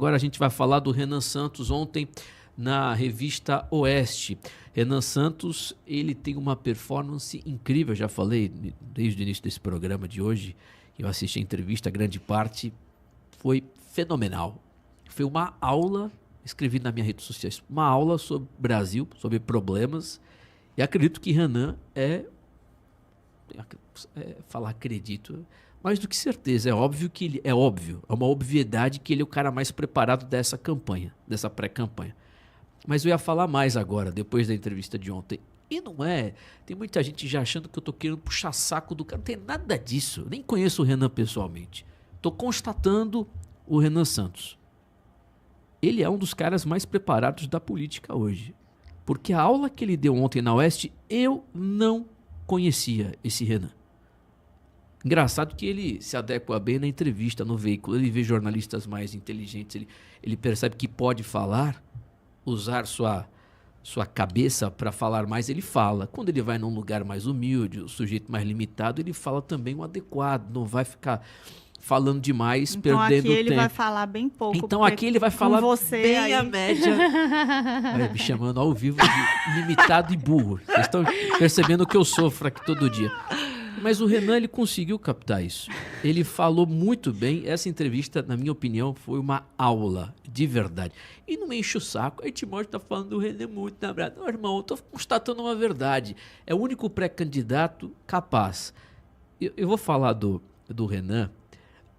Agora a gente vai falar do Renan Santos ontem na revista Oeste. Renan Santos, ele tem uma performance incrível, já falei desde o início desse programa de hoje, eu assisti a entrevista, a grande parte foi fenomenal. Foi uma aula, escrevi na minha rede social, uma aula sobre o Brasil, sobre problemas, e acredito que Renan falar acredito, mais do que certeza, é óbvio que ele, é uma obviedade que ele é o cara mais preparado dessa campanha, dessa pré-campanha. Mas eu ia falar mais agora, depois da entrevista de ontem. E não é, tem muita gente já achando que eu tô querendo puxar saco do cara, não tem nada disso, eu nem conheço o Renan pessoalmente. Tô constatando o Renan Santos. Ele é um dos caras mais preparados da política hoje. Porque a aula que ele deu ontem na Oeste, eu não conhecia esse Renan. Engraçado que ele se adequa bem na entrevista, no veículo. Ele vê jornalistas mais inteligentes, ele percebe que pode falar, usar sua cabeça para falar mais, ele fala. Quando ele vai num lugar mais humilde, o sujeito mais limitado, ele fala também o adequado, não vai ficar falando demais, então, perdendo tempo. Então aqui ele vai falar bem pouco. Então aqui ele vai falar bem aí. a média. Vai me chamando ao vivo de limitado e burro. Vocês estão percebendo o que eu sofro aqui todo dia. Mas o Renan, ele conseguiu captar isso. Ele falou muito bem. Essa entrevista, na minha opinião, foi uma aula de verdade. E não me enche o saco. Aí Timóteo tá falando do Renan muito na verdade. Não, irmão, eu tô constatando uma verdade. É o único pré-candidato capaz. Eu vou falar do Renan,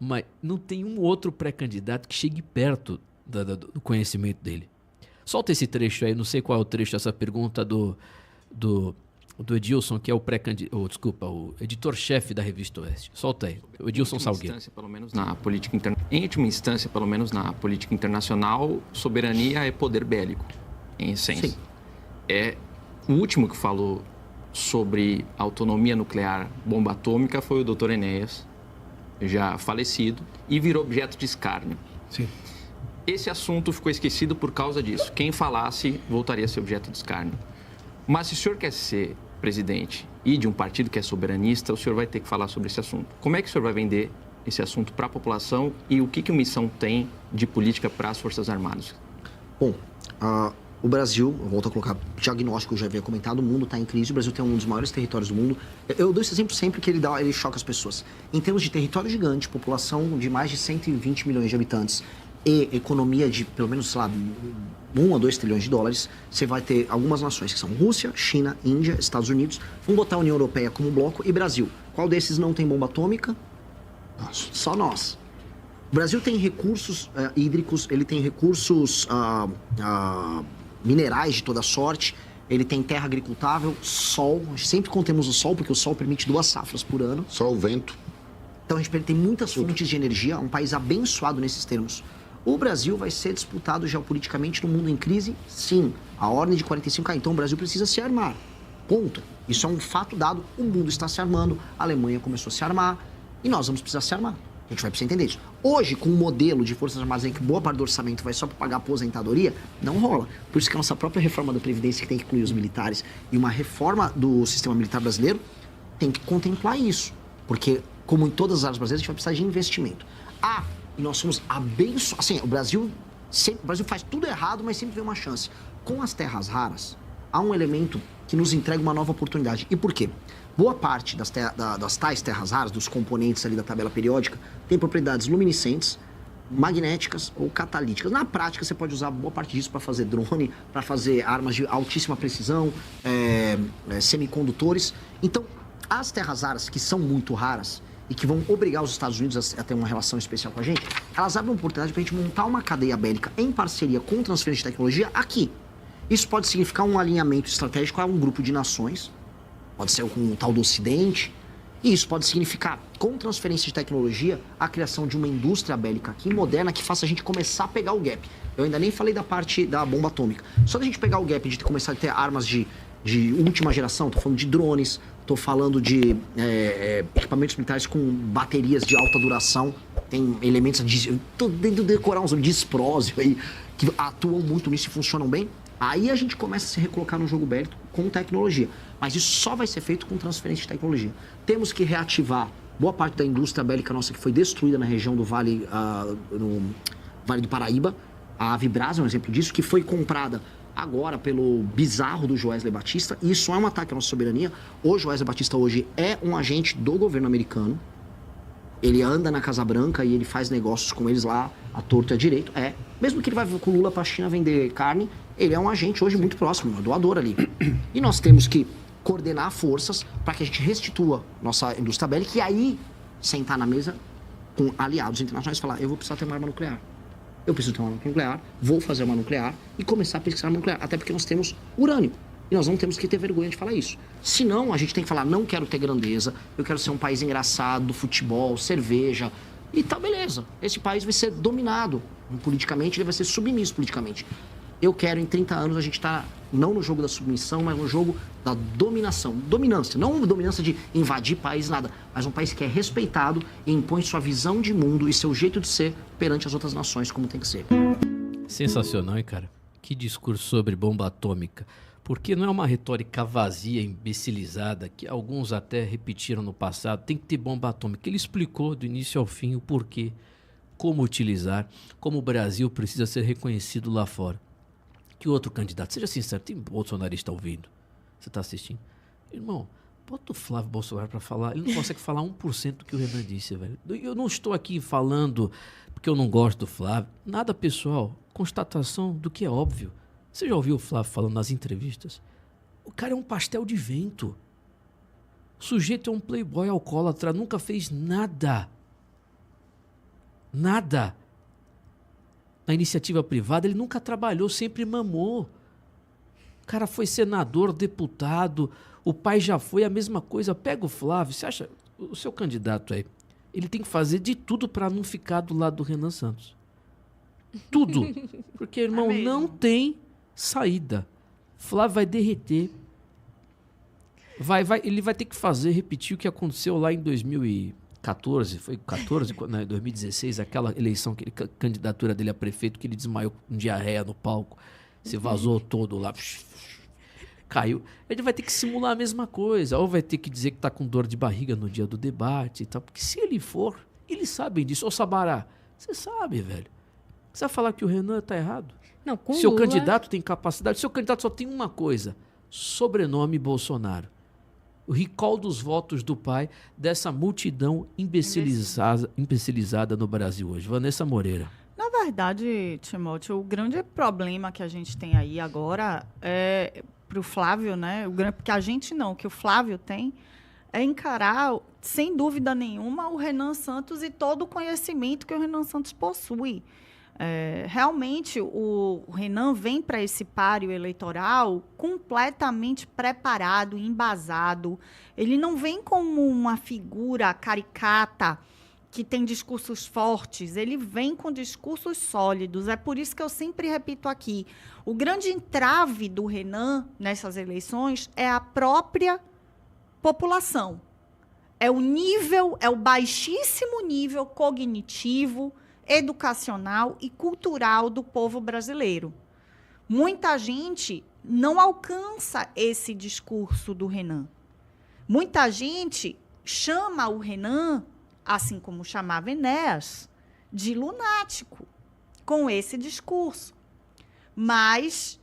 mas não tem um outro pré-candidato que chegue perto do conhecimento dele. Solta esse trecho aí, não sei qual é o trecho dessa pergunta do Edilson, que é o o editor-chefe da Revista Oeste. Solta aí, o Edilson Salgueiro. Em última instância, pelo menos na política internacional, soberania é poder bélico, em essência. Sim. O último que falou sobre autonomia nuclear, bomba atômica, foi o Dr. Enéas, já falecido, e virou objeto de escárnio. Sim. Esse assunto ficou esquecido por causa disso. Quem falasse voltaria a ser objeto de escárnio. Mas se o senhor quer ser presidente e de um partido que é soberanista, o senhor vai ter que falar sobre esse assunto. Como é que o senhor vai vender esse assunto para a população e o que a missão tem de política para as Forças Armadas? Bom, o Brasil, eu volto a colocar o diagnóstico que eu já havia comentado, o mundo está em crise, o Brasil tem um dos maiores territórios do mundo. Eu dou esse exemplo sempre que ele choca as pessoas. Em termos de território gigante, população de mais de 120 milhões de habitantes e economia de pelo menos, sei lá, 1 a 2 trilhões de dólares, você vai ter algumas nações que são Rússia, China, Índia, Estados Unidos, vamos botar a União Europeia como bloco e Brasil. Qual desses não tem bomba atômica? Nossa. Só nós. O Brasil tem recursos hídricos, ele tem recursos minerais de toda sorte, ele tem terra agricultável, sol, sempre contemos o sol, porque o sol permite 2 safras por ano. Sol, vento. Então a gente tem muitas fontes de energia, um país abençoado nesses termos. O Brasil vai ser disputado geopoliticamente no mundo em crise? Sim. A ordem de 45 cai. Então o Brasil precisa se armar. Ponto. Isso é um fato dado. O mundo está se armando. A Alemanha começou a se armar. E nós vamos precisar se armar. A gente vai precisar entender isso. Hoje, com um modelo de Forças Armadas em que boa parte do orçamento vai só para pagar aposentadoria, não rola. Por isso que a nossa própria reforma da Previdência, que tem que incluir os militares, e uma reforma do sistema militar brasileiro, tem que contemplar isso. Porque, como em todas as áreas brasileiras, a gente vai precisar de investimento. E nós somos abençoados. Assim, o Brasil faz tudo errado, mas sempre vem uma chance. Com as terras raras, há um elemento que nos entrega uma nova oportunidade. E por quê? Boa parte das tais terras raras, dos componentes ali da tabela periódica, tem propriedades luminescentes, magnéticas ou catalíticas. Na prática, você pode usar boa parte disso para fazer drone, para fazer armas de altíssima precisão, semicondutores. Então, as terras raras, que são muito raras, e que vão obrigar os Estados Unidos a ter uma relação especial com a gente, elas abrem uma oportunidade para a gente montar uma cadeia bélica em parceria com transferência de tecnologia aqui. Isso pode significar um alinhamento estratégico a um grupo de nações, pode ser com o tal do Ocidente, e isso pode significar, com transferência de tecnologia, a criação de uma indústria bélica aqui moderna que faça a gente começar a pegar o gap. Eu ainda nem falei da parte da bomba atômica. Só da gente pegar o gap de começar a ter armas de última geração, tô falando de drones, tô falando de equipamentos militares com baterias de alta duração, tem elementos de... Tô tentando decorar uns disprósio aí, que atuam muito nisso e funcionam bem. Aí a gente começa a se recolocar no jogo bélico com tecnologia. Mas isso só vai ser feito com transferência de tecnologia. Temos que reativar boa parte da indústria bélica nossa que foi destruída na região do Vale, Vale do Paraíba. A Vibraz é um exemplo disso, que foi comprada agora pelo bizarro do Joesley Batista. E isso é um ataque à nossa soberania. O Joesley Batista hoje é um agente do governo americano. Ele anda na Casa Branca e ele faz negócios com eles lá, à torto e à direito. Mesmo que ele vai com o Lula para a China vender carne, ele é um agente hoje muito próximo, um doador ali. E nós temos que coordenar forças para que a gente restitua nossa indústria bélica e aí sentar na mesa com aliados internacionais e falar, eu vou precisar ter uma arma nuclear. Eu preciso ter uma arma nuclear, vou fazer uma nuclear e começar a pesquisar arma nuclear. Até porque nós temos urânio. E nós não temos que ter vergonha de falar isso. Senão, a gente tem que falar, não quero ter grandeza, eu quero ser um país engraçado, futebol, cerveja. E tá, beleza. Esse país vai ser dominado politicamente, ele vai ser submisso politicamente. Eu quero, em 30 anos, a gente tá não no jogo da submissão, mas no jogo da dominação. Dominância. Não uma dominância de invadir país, nada. Mas um país que é respeitado e impõe sua visão de mundo e seu jeito de ser perante as outras nações, como tem que ser. Sensacional, hein, cara? Que discurso sobre bomba atômica. Porque não é uma retórica vazia, imbecilizada, que alguns até repetiram no passado. Tem que ter bomba atômica. Ele explicou do início ao fim o porquê, como utilizar, como o Brasil precisa ser reconhecido lá fora. Que outro candidato? Seja sincero, tem bolsonarista ouvindo? Você está assistindo? Irmão, bota o Flávio Bolsonaro para falar. Ele não consegue falar 1% do que o Renan disse, velho. Eu não estou aqui falando porque eu não gosto do Flávio. Nada pessoal. Constatação do que é óbvio. Você já ouviu o Flávio falando nas entrevistas? O cara é um pastel de vento. O sujeito é um playboy alcoólatra, nunca fez nada. Nada. Na iniciativa privada, ele nunca trabalhou, sempre mamou. O cara foi senador, deputado, o pai já foi a mesma coisa. Pega o Flávio, você acha, o seu candidato aí, ele tem que fazer de tudo para não ficar do lado do Renan Santos. Tudo. Porque, irmão, não tem saída. Flávio vai derreter. Ele vai ter que repetir o que aconteceu lá em 2014, foi 14, 2016, aquela eleição, a candidatura dele a prefeito, que ele desmaiou com diarreia no palco, se vazou todo lá, caiu. Ele vai ter que simular a mesma coisa, ou vai ter que dizer que tá com dor de barriga no dia do debate e tal, porque se ele for, eles sabem disso. Ô Sabará, você sabe, velho. Você vai falar que o Renan tá errado? Não, com seu Lula... candidato tem capacidade, seu candidato só tem uma coisa, sobrenome Bolsonaro. O recall dos votos do pai dessa multidão imbecilizada no Brasil hoje. Vanessa Moreira. Na verdade, Timóteo, o grande problema que a gente tem aí agora é para o Flávio, né? Que a gente não, que o Flávio tem, é encarar, sem dúvida nenhuma, o Renan Santos e todo o conhecimento que o Renan Santos possui. Realmente, o Renan vem para esse páreo eleitoral completamente preparado, embasado. Ele não vem como uma figura caricata que tem discursos fortes, ele vem com discursos sólidos. É por isso que eu sempre repito aqui, o grande entrave do Renan nessas eleições é a própria população. É o baixíssimo nível cognitivo, educacional e cultural do povo brasileiro. Muita gente não alcança esse discurso do Renan. Muita gente chama o Renan, assim como chamava Enéas, de lunático, com esse discurso. Mas,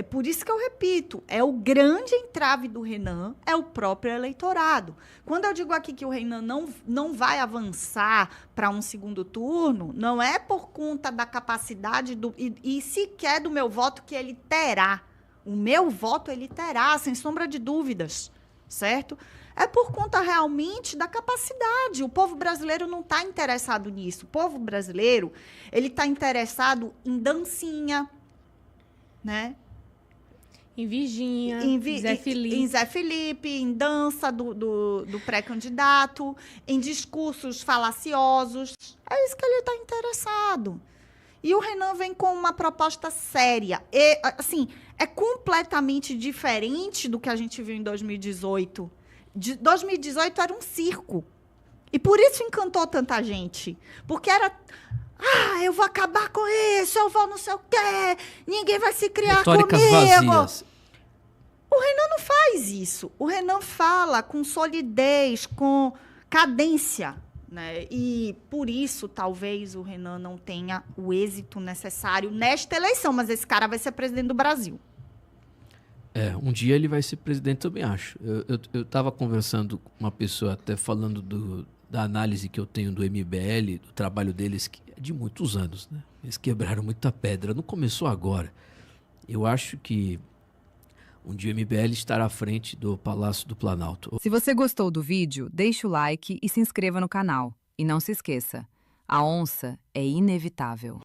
por isso que eu repito, é o grande entrave do Renan, é o próprio eleitorado. Quando eu digo aqui que o Renan não vai avançar para um segundo turno, não é por conta da capacidade e sequer do meu voto que ele terá. O meu voto ele terá, sem sombra de dúvidas, certo? É por conta realmente da capacidade. O povo brasileiro não está interessado nisso. O povo brasileiro ele está interessado em dancinha, né? Em Virgínia, em Zé Felipe, em dança do pré-candidato, em discursos falaciosos. É isso que ele está interessado. E o Renan vem com uma proposta séria. E, assim, é completamente diferente do que a gente viu em 2018. 2018 era um circo. E por isso encantou tanta gente. Porque era... eu vou acabar com isso, eu vou não sei o quê, ninguém vai se criar retóricas comigo. Vazias. O Renan não faz isso. O Renan fala com solidez, com cadência, né? E por isso, talvez, o Renan não tenha o êxito necessário nesta eleição, mas esse cara vai ser presidente do Brasil. Um dia ele vai ser presidente, também acho. Eu estava conversando com uma pessoa, até falando da análise que eu tenho do MBL, do trabalho deles, que é de muitos anos, né? Eles quebraram muita pedra, não começou agora. Eu acho que um dia o MBL estará à frente do Palácio do Planalto. Se você gostou do vídeo, deixe o like e se inscreva no canal. E não se esqueça, a onça é inevitável.